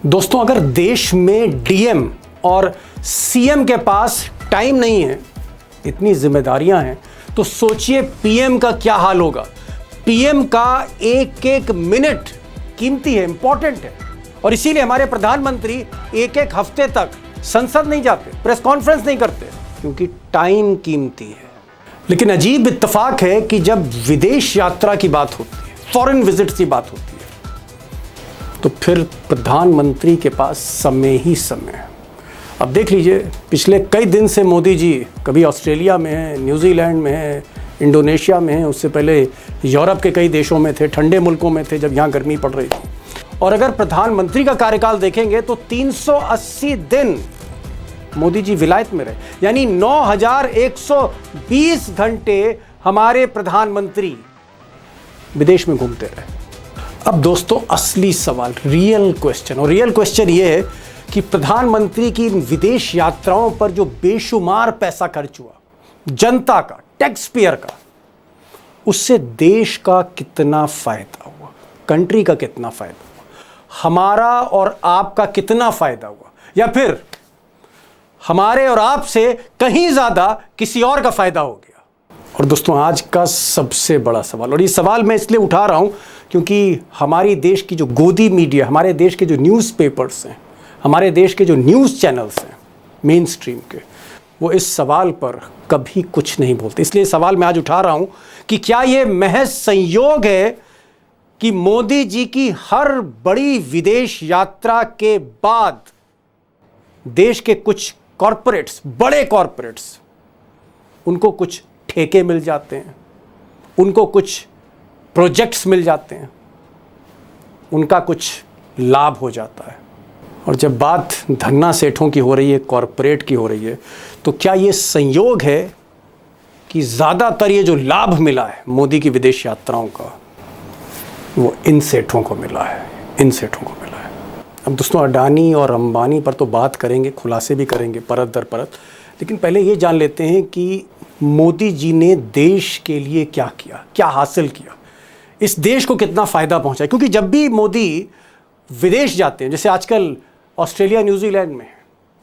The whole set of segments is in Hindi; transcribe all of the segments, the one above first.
दोस्तों, अगर देश में डीएम और सीएम के पास टाइम नहीं है, इतनी जिम्मेदारियां हैं, तो सोचिए पीएम का क्या हाल होगा। पीएम का एक एक मिनट कीमती है, इंपॉर्टेंट है, और इसीलिए हमारे प्रधानमंत्री एक एक हफ्ते तक संसद नहीं जाते, प्रेस कॉन्फ्रेंस नहीं करते, क्योंकि टाइम कीमती है। लेकिन अजीब इत्तेफाक है कि जब विदेश यात्रा की बात होती है, फॉरेन विजिट्स की बात होती है, तो फिर प्रधानमंत्री के पास समय ही समय है। अब देख लीजिए, पिछले कई दिन से मोदी जी कभी ऑस्ट्रेलिया में हैं, न्यूजीलैंड में हैं, इंडोनेशिया में हैं, उससे पहले यूरोप के कई देशों में थे, ठंडे मुल्कों में थे जब यहाँ गर्मी पड़ रही थी। और अगर प्रधानमंत्री का कार्यकाल देखेंगे तो 380 दिन मोदी जी विलायत में रहे, यानी 9120 घंटे हमारे प्रधानमंत्री विदेश में घूमते रहे। अब दोस्तों, असली सवाल, रियल क्वेश्चन, और रियल क्वेश्चन ये है कि प्रधानमंत्री की विदेश यात्राओं पर जो बेशुमार पैसा खर्च हुआ, जनता का, टैक्स पेयर का, उससे देश का कितना फायदा हुआ, कंट्री का कितना फायदा हुआ, हमारा और आपका कितना फायदा हुआ, या फिर हमारे और आपसे कहीं ज्यादा किसी और का फायदा हो गया। और दोस्तों, आज का सबसे बड़ा सवाल, और ये सवाल मैं इसलिए उठा रहा हूं क्योंकि हमारी देश की जो गोदी मीडिया, हमारे देश के जो न्यूज़पेपर्स हैं, हमारे देश के जो न्यूज़ चैनल्स हैं मेन स्ट्रीम के, वो इस सवाल पर कभी कुछ नहीं बोलते। इसलिए सवाल मैं आज उठा रहा हूं कि क्या ये महज संयोग है कि मोदी जी की हर बड़ी विदेश यात्रा के बाद देश के कुछ कॉरपोरेट्स, बड़े कॉरपोरेट्स, उनको कुछ ठेके मिल जाते हैं, उनको कुछ प्रोजेक्ट्स मिल जाते हैं, उनका कुछ लाभ हो जाता है। और जब बात धन्ना सेठों की हो रही है, कॉरपोरेट की हो रही है, तो क्या ये संयोग है कि ज़्यादातर ये जो लाभ मिला है मोदी की विदेश यात्राओं का, वो इन सेठों को मिला है, इन सेठों को मिला है। अब दोस्तों, अडानी और अंबानी पर तो बात करेंगे, खुलासे भी करेंगे परत दर परत, लेकिन पहले ये जान लेते हैं कि मोदी जी ने देश के लिए क्या किया, क्या हासिल किया, इस देश को कितना फ़ायदा पहुंचा। क्योंकि जब भी मोदी विदेश जाते हैं, जैसे आजकल ऑस्ट्रेलिया, न्यूजीलैंड में,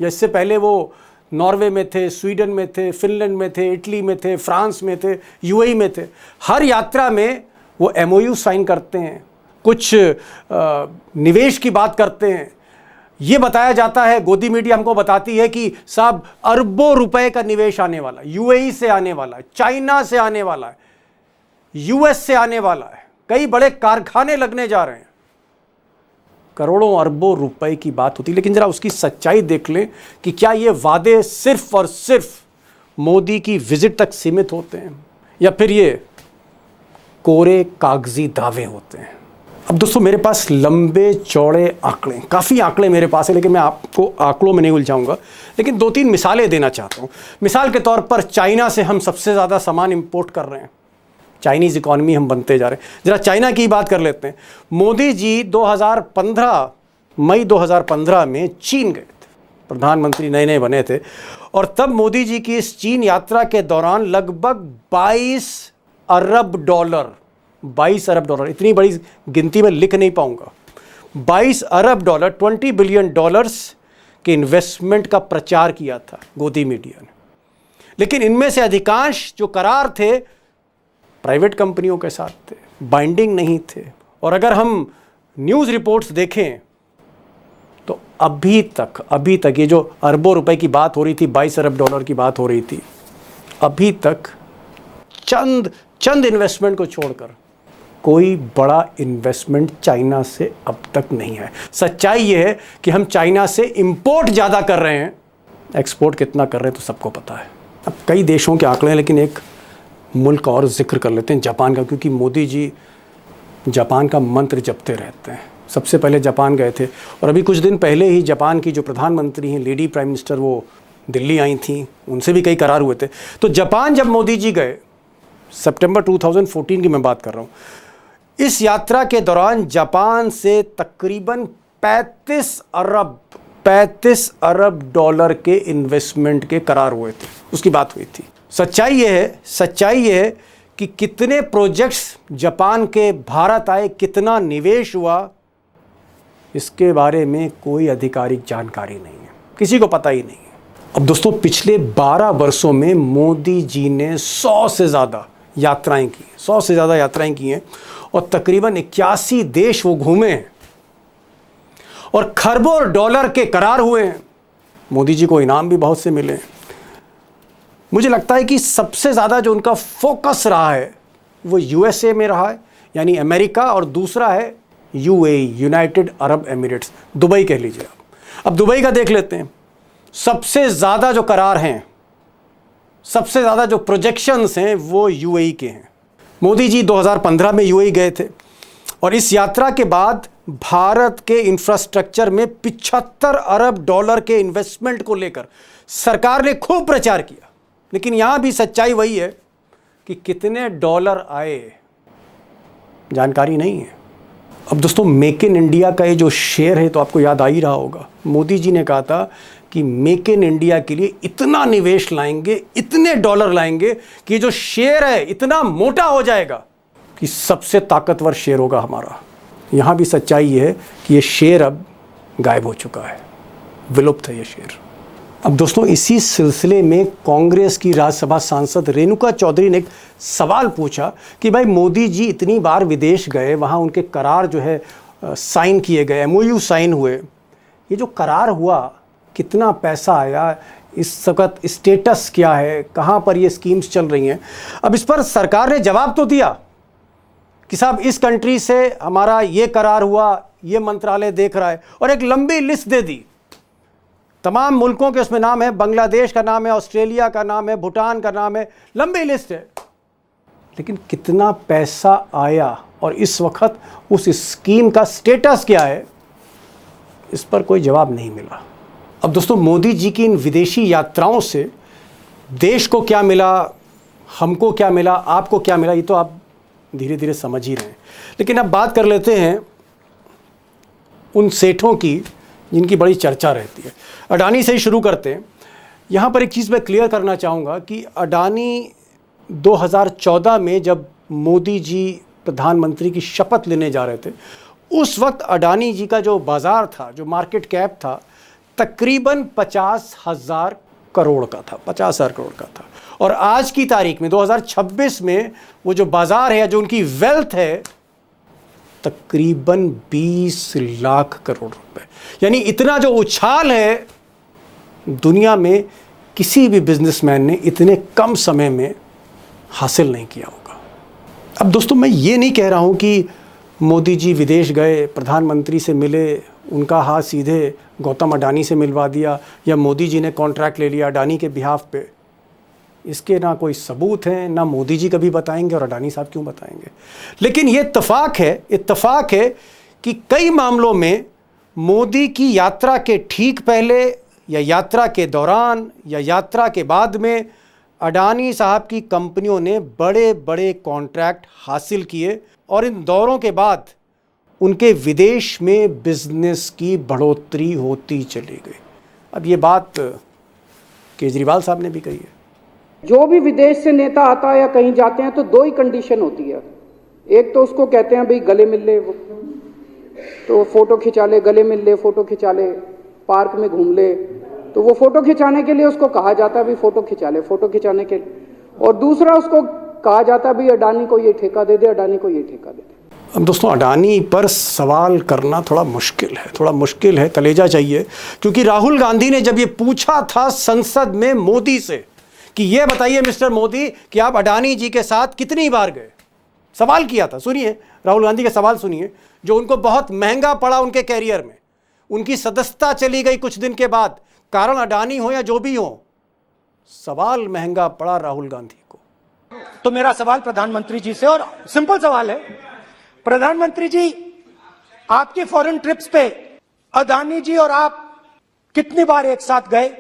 या इससे पहले वो नॉर्वे में थे, स्वीडन में थे, फिनलैंड में थे, इटली में थे, फ्रांस में थे, यूएई में थे, हर यात्रा में वो एमओयू साइन करते हैं, कुछ निवेश की बात करते हैं। ये बताया जाता है, गोदी मीडिया हमको बताती है कि साहब अरबों रुपए का निवेश आने वाला है, यूएई से आने वाला है, चाइना से आने वाला है, यूएस से आने वाला है, कई बड़े कारखाने लगने जा रहे हैं। करोड़ों अरबों रुपए की बात होती है। लेकिन जरा उसकी सच्चाई देख लें कि क्या ये वादे सिर्फ और सिर्फ मोदी की विजिट तक सीमित होते हैं, या फिर ये कोरे कागजी दावे होते हैं। अब दोस्तों, मेरे पास लंबे चौड़े आंकड़े, काफ़ी आंकड़े मेरे पास है, लेकिन मैं आपको आंकड़ों में नहीं उलझाऊंगा, लेकिन 2-3 मिसालें देना चाहता हूँ। मिसाल के तौर पर, चाइना से हम सबसे ज़्यादा सामान इंपोर्ट कर रहे हैं, चाइनीज़ इकॉनमी हम बनते जा रहे हैं। जरा चाइना की बात कर लेते हैं। मोदी जी 2015, मई 2015 में चीन गए थे, प्रधानमंत्री नए नए बने थे, और तब मोदी जी की इस चीन यात्रा के दौरान लगभग 22 अरब डॉलर, 22 अरब डॉलर, इतनी बड़ी गिनती में लिख नहीं पाऊंगा, 22 अरब डॉलर, 20 बिलियन डॉलर्स के इन्वेस्टमेंट का प्रचार किया था गोदी मीडिया ने। लेकिन इनमें से अधिकांश जो करार थे प्राइवेट कंपनियों के साथ थे, बाइंडिंग नहीं थे। और अगर हम न्यूज़ रिपोर्ट्स देखें तो अभी तक ये जो अरबों रुपए की बात हो रही थी, 22 अरब डॉलर की बात हो रही थी, अभी तक चंद इन्वेस्टमेंट को छोड़कर कोई बड़ा इन्वेस्टमेंट चाइना से अब तक नहीं है। सच्चाई ये है कि हम चाइना से इंपोर्ट ज़्यादा कर रहे हैं, एक्सपोर्ट कितना कर रहे हैं तो सबको पता है। अब कई देशों के आंकड़े हैं, लेकिन एक मुल्क और जिक्र कर लेते हैं, जापान का, क्योंकि मोदी जी जापान का मंत्र जपते रहते हैं। सबसे पहले जापान गए थे, और अभी कुछ दिन पहले ही जापान की जो प्रधानमंत्री हैं, लेडी प्राइम मिनिस्टर, वो दिल्ली आई थी, उनसे भी कई करार हुए थे। तो जापान जब मोदी जी गए, सितंबर 2014 की मैं बात कर रहा हूँ, इस यात्रा के दौरान जापान से तकरीबन 35 अरब डॉलर के इन्वेस्टमेंट के करार हुए थे, उसकी बात हुई थी। सच्चाई ये है कि कितने प्रोजेक्ट्स जापान के भारत आए, कितना निवेश हुआ, इसके बारे में कोई आधिकारिक जानकारी नहीं है, किसी को पता ही नहीं है। अब दोस्तों, पिछले 12 वर्षों में मोदी जी ने 100 से ज़्यादा यात्राएं की, 100 से ज़्यादा यात्राएं की हैं और तकरीबन 81 देश वो घूमे हैं और खरबों डॉलर के करार हुए हैं। मोदी जी को इनाम भी बहुत से मिले हैं। मुझे लगता है कि सबसे ज़्यादा जो उनका फोकस रहा है वो यूएसए में रहा है, यानी अमेरिका, और दूसरा है UAE, United Arab Emirates, Dubai कह लीजिए आप। अब दुबई का देख लेते हैं। सबसे ज़्यादा जो करार हैं, सबसे ज़्यादा जो प्रोजेक्शंस हैं वो यूएई के हैं। मोदी जी 2015 में यूएई गए थे और इस यात्रा के बाद भारत के इंफ्रास्ट्रक्चर में 75 अरब डॉलर के इन्वेस्टमेंट को लेकर सरकार ने खूब प्रचार किया। लेकिन यहाँ भी सच्चाई वही है कि कितने डॉलर आए जानकारी नहीं है। अब दोस्तों, मेक इन इंडिया का ये जो शेयर है तो आपको याद आ ही रहा होगा। मोदी जी ने कहा था कि मेक इन इंडिया के लिए इतना निवेश लाएंगे, इतने डॉलर लाएंगे कि जो शेयर है इतना मोटा हो जाएगा कि सबसे ताकतवर शेयर होगा हमारा। यहाँ भी सच्चाई है कि ये शेयर अब गायब हो चुका है, विलुप्त है ये शेयर। अब दोस्तों, इसी सिलसिले में कांग्रेस की राज्यसभा सांसद रेणुका चौधरी ने एक सवाल पूछा कि भाई मोदी जी इतनी बार विदेश गए, वहाँ उनके करार जो है साइन किए गए, एमओयू साइन हुए, ये जो करार हुआ कितना पैसा आया, इस वक्त स्टेटस क्या है, कहाँ पर ये स्कीम्स चल रही हैं। अब इस पर सरकार ने जवाब तो दिया कि साहब इस कंट्री से हमारा ये करार हुआ, ये मंत्रालय देख रहा है, और एक लंबी लिस्ट दे दी। तमाम मुल्कों के उसमें नाम है, बांग्लादेश का नाम है, ऑस्ट्रेलिया का नाम है, भूटान का नाम है, लंबी लिस्ट है। लेकिन कितना पैसा आया और इस वक्त उस स्कीम का स्टेटस क्या है, इस पर कोई जवाब नहीं मिला। अब दोस्तों, मोदी जी की इन विदेशी यात्राओं से देश को क्या मिला, हमको क्या मिला, आपको क्या मिला, ये तो आप धीरे धीरे समझ ही रहे हैं। लेकिन अब बात कर लेते हैं उन सेठों की जिनकी बड़ी चर्चा रहती है। अडानी से ही शुरू करते हैं। यहाँ पर एक चीज़ मैं क्लियर करना चाहूँगा कि अडानी 2014 में जब मोदी जी प्रधानमंत्री की शपथ लेने जा रहे थे, उस वक्त अडानी जी का जो बाज़ार था, जो मार्केट कैप था, तकरीबन 50,000 करोड़ का था, 50,000 करोड़ का था। और आज की तारीख में 2026 में वो जो बाज़ार है, जो उनकी वेल्थ है, तकरीबन 20 लाख करोड़ रुपए। यानी इतना जो उछाल है, दुनिया में किसी भी बिजनेसमैन ने इतने कम समय में हासिल नहीं किया होगा। अब दोस्तों, मैं ये नहीं कह रहा हूँ कि मोदी जी विदेश गए, प्रधानमंत्री से मिले, उनका हाथ सीधे गौतम अडानी से मिलवा दिया, या मोदी जी ने कॉन्ट्रैक्ट ले लिया अडानी के बिहाफ पे। इसके ना कोई सबूत हैं, ना मोदी जी कभी बताएंगे और अडानी साहब क्यों बताएंगे। लेकिन ये इत्तफाक है कि कई मामलों में मोदी की यात्रा के ठीक पहले या यात्रा के दौरान या यात्रा के बाद में अडानी साहब की कंपनियों ने बड़े बड़े कॉन्ट्रैक्ट हासिल किए और इन दौरों के बाद उनके विदेश में बिजनेस की बढ़ोतरी होती चली गई। अब ये बात केजरीवाल साहब ने भी कही है। जो भी विदेश से नेता आता है या कहीं जाते हैं तो दो ही कंडीशन होती है। एक तो उसको कहते हैं भाई गले मिल ले, तो फोटो खिंचा ले, गले मिल ले, फोटो खिंचा ले, पार्क में घूम ले, तो वो फोटो खिंचाने के लिए उसको कहा जाता है भाई फोटो खिंचा ले, फोटो खिंचाने के लिए। और दूसरा उसको कहा जाता है भाई अडानी को ये ठेका दे दे, अडानी को ये ठेका दे दे। अब दोस्तों, अडानी पर सवाल करना थोड़ा मुश्किल है, कलेजा चाहिए। क्योंकि राहुल गांधी ने जब ये पूछा था संसद में मोदी से कि ये बताइए मिस्टर मोदी कि आप अडानी जी के साथ कितनी बार गए, सवाल किया था। सुनिए राहुल गांधी का सवाल सुनिए, जो उनको बहुत महंगा पड़ा उनके कैरियर में। उनकी सदस्यता चली गई कुछ दिन के बाद, कारण अडानी हो या जो भी हो, सवाल महंगा पड़ा राहुल गांधी को। तो मेरा सवाल प्रधानमंत्री जी से, और सिंपल सवाल है, प्रधानमंत्री जी आपके फॉरेन ट्रिप्स पे अडानी जी और आप कितनी बार एक साथ गए?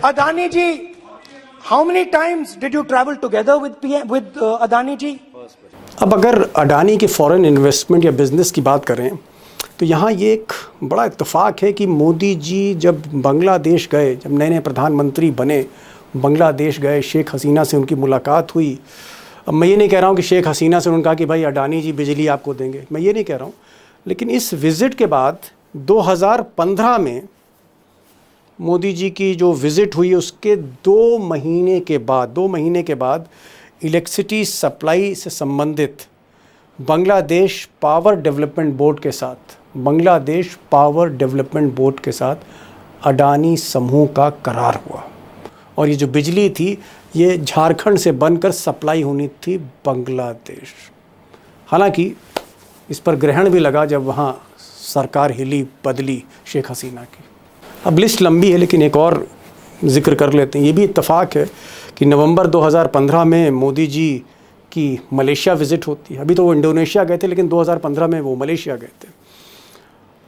Adani ji, how many times did you travel together with Adani ji? अब अगर अडानी के फॉरेन इन्वेस्टमेंट या बिजनेस की बात करें तो यहाँ ये एक बड़ा इत्तेफाक है कि मोदी जी जब बांग्लादेश गए, जब नए नए प्रधानमंत्री बने, बांग्लादेश गए, शेख हसीना से उनकी मुलाकात हुई। अब मैं ये नहीं कह रहा हूँ कि शेख हसीना से उन्होंने कहा कि भाई अडानी जी बिजली आपको देंगे, मैं ये नहीं कह रहा हूँ। लेकिन इस विज़िट के बाद 2015 में मोदी जी की जो विज़िट हुई उसके 2 महीने के बाद इलेक्ट्रिसिटी सप्लाई से संबंधित बांग्लादेश पावर डेवलपमेंट बोर्ड के साथ अडानी समूह का करार हुआ और ये जो बिजली थी ये झारखंड से बनकर सप्लाई होनी थी बांग्लादेश। हालांकि इस पर ग्रहण भी लगा जब वहाँ सरकार हिली बदली शेख हसीना की। अब लिस्ट लंबी है लेकिन एक और जिक्र कर लेते हैं। ये भी इत्तेफाक है कि नवंबर 2015 में मोदी जी की मलेशिया विज़िट होती है। अभी तो वो इंडोनेशिया गए थे लेकिन 2015 में वो मलेशिया गए थे।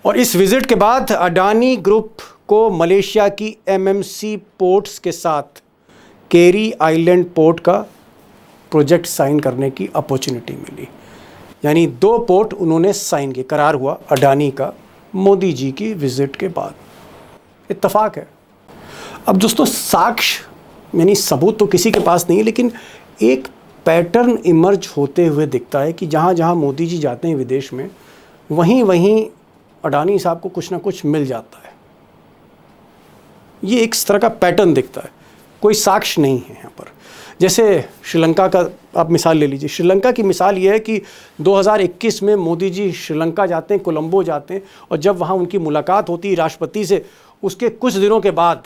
और इस विज़िट के बाद अडानी ग्रुप को मलेशिया की एमएमसी पोर्ट्स के साथ केरी आइलैंड पोर्ट का प्रोजेक्ट साइन करने की अपॉर्चुनिटी मिली। यानी 2 पोर्ट उन्होंने साइन किए, करार हुआ अडानी का मोदी जी की विज़िट के बाद। इत्तेफाक है। अब दोस्तों साक्ष्य यानी सबूत तो किसी के पास नहीं है, लेकिन एक पैटर्न इमर्ज होते हुए दिखता है कि जहाँ जहाँ मोदी जी जाते हैं विदेश में वहीं वहीं अडानी साहब को कुछ ना कुछ मिल जाता है। ये एक तरह का पैटर्न दिखता है, कोई साक्ष्य नहीं है यहाँ पर। जैसे श्रीलंका का आप मिसाल ले लीजिए। श्रीलंका की मिसाल ये है कि 2021 में मोदी जी श्रीलंका जाते हैं, कोलंबो जाते हैं और जब वहाँ उनकी मुलाकात होती है राष्ट्रपति से, उसके कुछ दिनों के बाद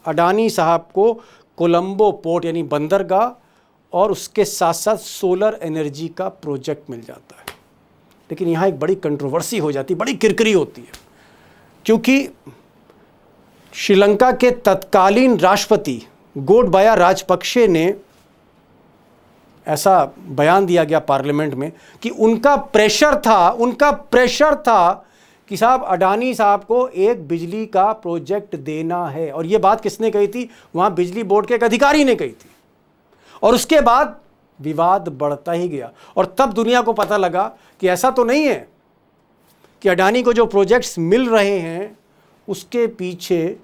अडानी साहब को कोलंबो पोर्ट यानी बंदरगाह और उसके साथ साथ सोलर एनर्जी का प्रोजेक्ट मिल जाता है। लेकिन यहाँ एक बड़ी कंट्रोवर्सी हो जाती है, बड़ी किरकिरी होती है, क्योंकि श्रीलंका के तत्कालीन राष्ट्रपति गोटबाया राजपक्षे ने ऐसा बयान दिया गया पार्लियामेंट में कि उनका प्रेशर था कि साहब अडानी साहब को एक बिजली का प्रोजेक्ट देना है। और ये बात किसने कही थी? वहाँ बिजली बोर्ड के एक अधिकारी ने कही थी। और उसके बाद विवाद बढ़ता ही गया और तब दुनिया को पता लगा कि ऐसा तो नहीं है कि अडानी को जो प्रोजेक्ट्स मिल रहे हैं उसके पीछे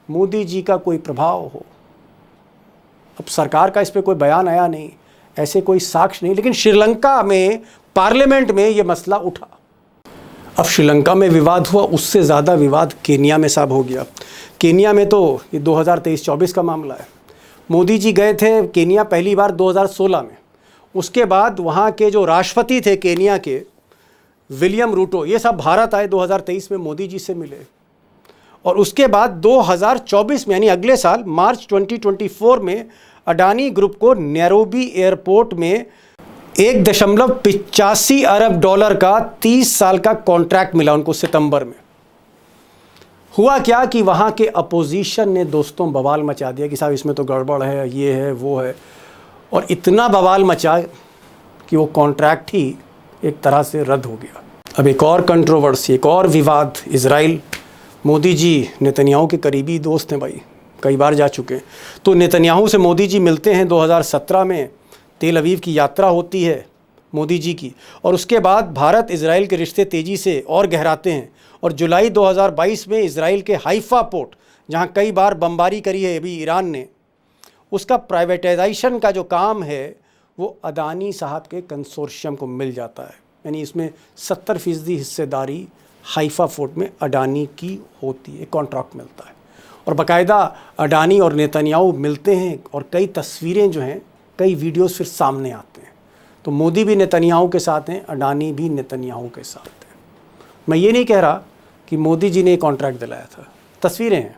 मोदी जी का कोई प्रभाव हो। अब सरकार का इस पे कोई बयान आया नहीं, ऐसे कोई साक्ष्य नहीं, लेकिन श्रीलंका में पार्लियामेंट में ये मसला उठा। अब श्रीलंका में विवाद हुआ, उससे ज़्यादा विवाद केन्या में साहब हो गया। केन्या में तो ये 2023-24 का मामला है। मोदी जी गए थे केन्या पहली बार 2016 में। उसके बाद वहाँ के जो राष्ट्रपति थे केन्या के विलियम रूटो, ये सब भारत आए 2023 में, मोदी जी से मिले। और उसके बाद 2024 में यानी अगले साल मार्च 2024 में अडानी ग्रुप को नैरोबी एयरपोर्ट में $1.85 अरब का 30 साल का कॉन्ट्रैक्ट मिला उनको सितंबर में। हुआ क्या कि वहाँ के अपोजिशन ने दोस्तों बवाल मचा दिया कि साहब इसमें तो गड़बड़ है, ये है वो है, और इतना बवाल मचा कि वो कॉन्ट्रैक्ट ही एक तरह से रद्द हो गया। अब एक और कंट्रोवर्सी, एक और विवाद, इजराइल। मोदी जी नेतन्याहू के करीबी दोस्त हैं भाई, कई बार जा चुके हैं। तो नेतन्याहू से मोदी जी मिलते हैं 2017 में, तेल अवीव की यात्रा होती है मोदी जी की, और उसके बाद भारत इजराइल के रिश्ते तेज़ी से और गहराते हैं। और जुलाई 2022 में इजराइल के हाइफा पोर्ट, जहां कई बार बमबारी करी है अभी ईरान ने, उसका प्राइवेटाइजेशन का जो काम है वो अडानी साहब के कंसोर्शियम को मिल जाता है। यानी इसमें 70% हिस्सेदारी हाइफा पोर्ट में अडानी की होती है, कॉन्ट्रैक्ट मिलता है। और बाकायदा अडानी और नेतन्याहू मिलते हैं और कई तस्वीरें जो हैं, कई वीडियोस फिर सामने आते हैं। तो मोदी भी नेतन्याहू के साथ हैं, अडानी भी नेतन्याहू के साथ हैं। मैं ये नहीं कह रहा कि मोदी जी ने कॉन्ट्रैक्ट दिलाया था, तस्वीरें हैं।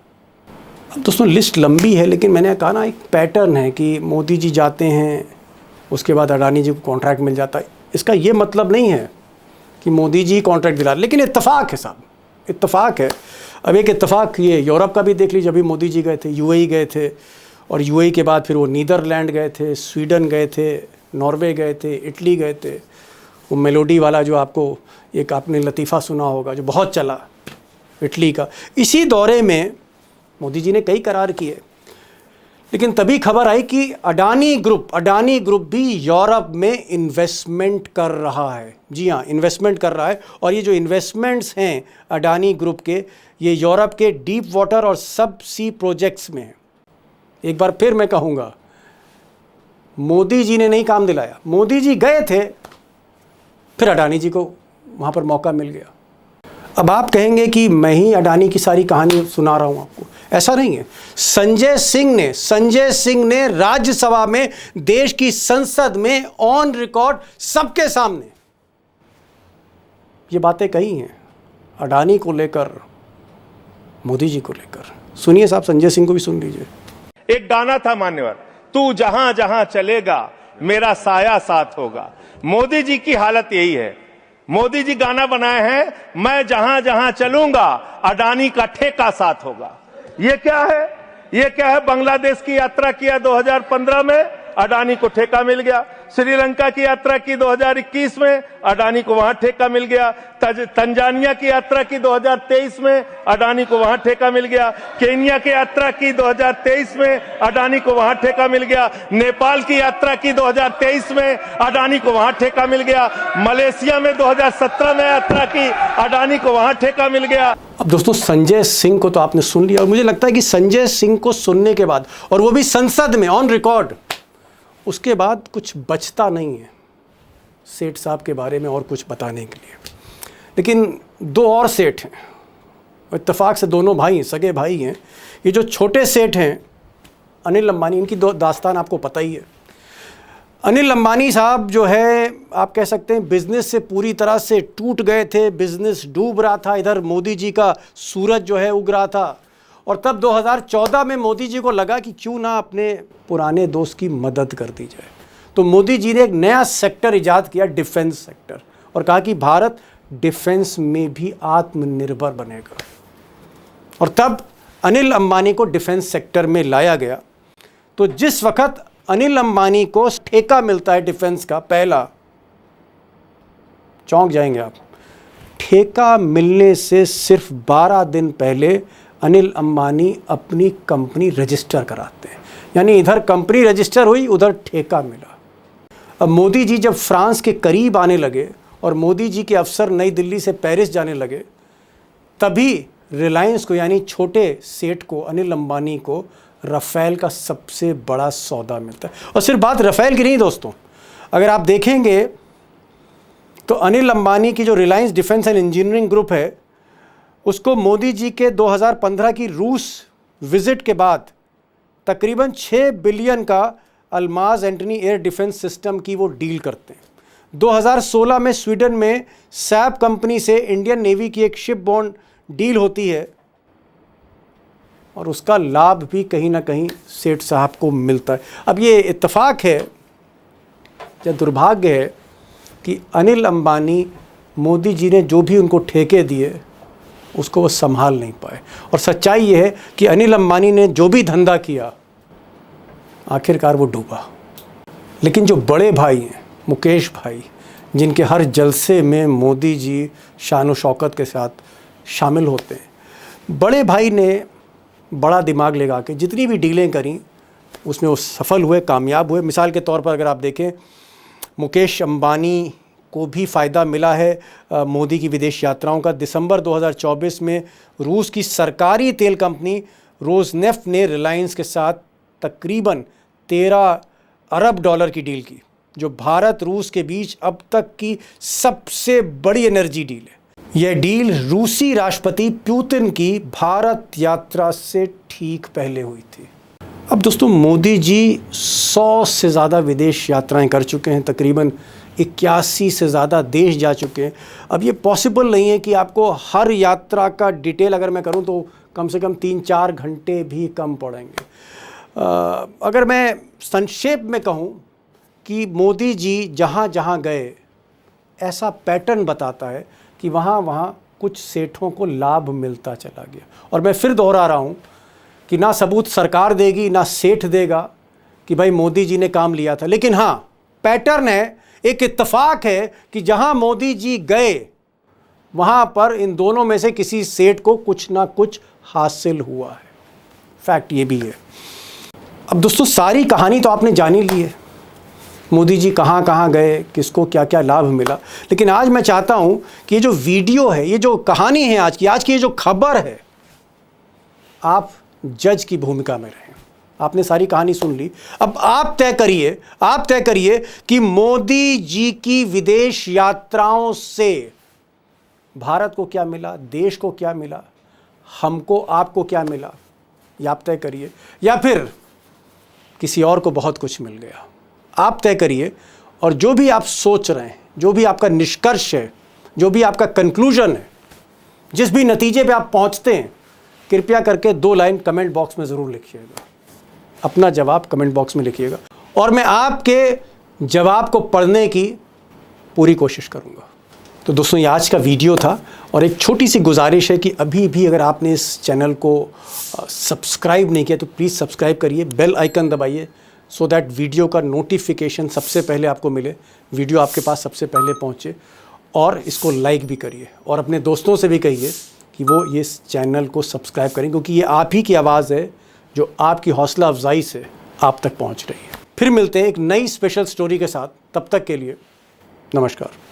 अब दोस्तों लिस्ट लंबी है, लेकिन मैंने कहा ना एक पैटर्न है कि मोदी जी जाते हैं, उसके बाद अडानी जी को कॉन्ट्रैक्ट मिल जाता है। इसका ये मतलब नहीं है कि मोदी जी कॉन्ट्रैक्ट दिला, लेकिन इत्तेफाक है साहब, इत्तेफाक है। अब एक इत्तेफाक ये यूरोप का भी देख लीजिए। अभी मोदी जी गए थे, यूएई गए थे, और यूएई के बाद फिर वो नीदरलैंड गए थे, स्वीडन गए थे, नॉर्वे गए थे, इटली गए थे। वो मेलोडी वाला जो आपको एक आपने लतीफ़ा सुना होगा जो बहुत चला इटली का, इसी दौरे में मोदी जी ने कई करार किए। लेकिन तभी खबर आई कि अडानी ग्रुप भी यूरोप में इन्वेस्टमेंट कर रहा है। जी हाँ, इन्वेस्टमेंट कर रहा है। और ये जो इन्वेस्टमेंट्स हैं अडानी ग्रुप के, ये यूरोप के डीप वाटर और सब सी प्रोजेक्ट्स में है। एक बार फिर मैं कहूँगा, मोदी जी ने नहीं काम दिलाया। मोदी जी गए थे, फिर अडानी जी को वहाँ पर मौका मिल गया। अब आप कहेंगे कि मैं ही अडानी की सारी कहानी सुना रहा हूं आपको, ऐसा नहीं है। संजय सिंह ने राज्यसभा में, देश की संसद में, ऑन रिकॉर्ड सबके सामने ये बातें कही हैं, अडानी को लेकर, मोदी जी को लेकर। सुनिए साहब, संजय सिंह को भी सुन लीजिए। एक गाना था मान्यवर, तू जहां जहां चलेगा मेरा साया साथ होगा। मोदी जी की हालत यही है। मोदी जी गाना बनाए हैं, मैं जहां जहां चलूंगा अडानी का ठेका साथ होगा। ये क्या है? ये क्या है? बांग्लादेश की यात्रा किया 2015 में, अडानी को ठेका मिल गया। श्रीलंका की यात्रा की 2021 में, अडानी को वहां ठेका मिल गया। तंजानिया की यात्रा की 2023 में, अडानी को वहां ठेका मिल गया। केन्या की यात्रा की 2023 में, अडानी को वहां ठेका मिल गया। नेपाल की यात्रा की 2023 में, अडानी को वहां ठेका मिल गया। मलेशिया में 2017 में यात्रा की, अडानी को वहां ठेका मिल गया। अब दोस्तों, संजय सिंह को तो आपने सुन लिया, और मुझे लगता है कि संजय सिंह को सुनने के बाद, और वो भी संसद में ऑन रिकॉर्ड, उसके बाद कुछ बचता नहीं है सेठ साहब के बारे में और कुछ बताने के लिए। लेकिन दो और सेठ हैं, इत्तेफाक से दोनों भाई, सगे भाई हैं। ये जो छोटे सेठ हैं अनिल अंबानी, इनकी दो दास्तान आपको पता ही है। अनिल अंबानी साहब जो है, आप कह सकते हैं बिजनेस से पूरी तरह से टूट गए थे, बिजनेस डूब रहा था, इधर मोदी जी का सूरज जो है उग रहा था। और तब 2014 में मोदी जी को लगा कि क्यों ना अपने पुराने दोस्त की मदद कर दी जाए। तो मोदी जी ने एक नया सेक्टर इजाद किया, डिफेंस सेक्टर, और कहा कि भारत डिफेंस में भी आत्मनिर्भर बनेगा। और तब अनिल अंबानी को डिफेंस सेक्टर में लाया गया। तो जिस वक्त अनिल अंबानी को ठेका मिलता है डिफेंस का, पहला, चौंक जाएंगे आप, ठेका मिलने से सिर्फ 12 दिन पहले अनिल अंबानी अपनी कंपनी रजिस्टर कराते हैं। यानी इधर कंपनी रजिस्टर हुई, उधर ठेका मिला। अब मोदी जी जब फ्रांस के करीब आने लगे और मोदी जी के अफसर नई दिल्ली से पेरिस जाने लगे, तभी रिलायंस को, यानी छोटे सेठ को, अनिल अंबानी को राफेल का सबसे बड़ा सौदा मिलता है। और सिर्फ बात राफेल की नहीं दोस्तों, अगर आप देखेंगे तो अनिल अंबानी की जो Reliance defence and engineering group है, उसको मोदी जी के 2015 की रूस विजिट के बाद तकरीबन 6 बिलियन का अल्माज एंटनी एयर डिफेंस सिस्टम की वो डील करते हैं। 2016 में स्वीडन में सैप कंपनी से इंडियन नेवी की एक शिप बॉन्ड डील होती है, और उसका लाभ भी कहीं ना कहीं सेठ साहब को मिलता है। अब ये इत्तेफाक है या दुर्भाग्य है कि अनिल अंबानी, मोदी जी ने जो भी उनको ठेके दिए उसको वो संभाल नहीं पाए। और सच्चाई ये है कि अनिल अंबानी ने जो भी धंधा किया, आखिरकार वो डूबा। लेकिन जो बड़े भाई हैं, मुकेश भाई, जिनके हर जलसे में मोदी जी शान और शौकत के साथ शामिल होते हैं, बड़े भाई ने बड़ा दिमाग लगा के जितनी भी डीलें करी उसमें वो सफल हुए, कामयाब हुए। मिसाल के तौर पर अगर आप देखें, मुकेश अंबानी को भी फ़ायदा मिला है मोदी की विदेश यात्राओं का। दिसंबर 2024 में रूस की सरकारी तेल कंपनी रोजनेफ्ट ने रिलायंस के साथ तकरीबन 13 अरब डॉलर की डील की, जो भारत रूस के बीच अब तक की सबसे बड़ी एनर्जी डील है। यह डील रूसी राष्ट्रपति पुतिन की भारत यात्रा से ठीक पहले हुई थी। अब दोस्तों, मोदी जी 100 से ज़्यादा विदेश यात्राएं कर चुके हैं, तकरीबन 81 से ज़्यादा देश जा चुके हैं। अब ये पॉसिबल नहीं है कि आपको हर यात्रा का डिटेल अगर मैं करूं तो कम से कम 3-4 घंटे भी कम पड़ेंगे। अगर मैं संक्षेप में कहूं कि मोदी जी जहां जहां गए, ऐसा पैटर्न बताता है कि वहाँ वहाँ कुछ सेठों को लाभ मिलता चला गया। और मैं फिर दोहरा रहा हूँ कि ना सबूत सरकार देगी, ना सेठ देगा कि भाई मोदी जी ने काम लिया था। लेकिन हाँ, पैटर्न है, एक इत्तेफाक है कि जहाँ मोदी जी गए वहाँ पर इन दोनों में से किसी सेठ को कुछ ना कुछ हासिल हुआ है। फैक्ट ये भी है। अब दोस्तों, सारी कहानी तो आपने जानी ली है, मोदी जी कहाँ कहाँ गए, किसको क्या क्या लाभ मिला। लेकिन आज मैं चाहता हूँ कि ये जो वीडियो है, ये जो कहानी है आज की ये जो खबर है, आप जज की भूमिका में रहें। आपने सारी कहानी सुन ली, अब आप तय करिए कि मोदी जी की विदेश यात्राओं से भारत को क्या मिला, देश को क्या मिला, हमको आपको क्या मिला, ये आप तय करिए, या फिर किसी और को बहुत कुछ मिल गया, आप तय करिए। और जो भी आप सोच रहे हैं, जो भी आपका निष्कर्ष है, जो भी आपका कंक्लूजन है, जिस भी नतीजे पे आप पहुंचते हैं, कृपया करके 2 लाइन कमेंट बॉक्स में ज़रूर लिखिएगा। अपना जवाब कमेंट बॉक्स में लिखिएगा और मैं आपके जवाब को पढ़ने की पूरी कोशिश करूंगा। तो दोस्तों, ये आज का वीडियो था और एक छोटी सी गुजारिश है कि अभी भी अगर आपने इस चैनल को सब्सक्राइब नहीं किया तो प्लीज़ सब्सक्राइब करिए, बेल आइकन दबाइए, सो दैट वीडियो का नोटिफिकेशन सबसे पहले आपको मिले, वीडियो आपके पास सबसे पहले पहुंचे। और इसको लाइक भी करिए और अपने दोस्तों से भी कहिए कि वो ये इस चैनल को सब्सक्राइब करें, क्योंकि ये आप ही की आवाज़ है जो आपकी हौसला अफजाई से आप तक पहुंच रही है। फिर मिलते हैं एक नई स्पेशल स्टोरी के साथ, तब तक के लिए नमस्कार।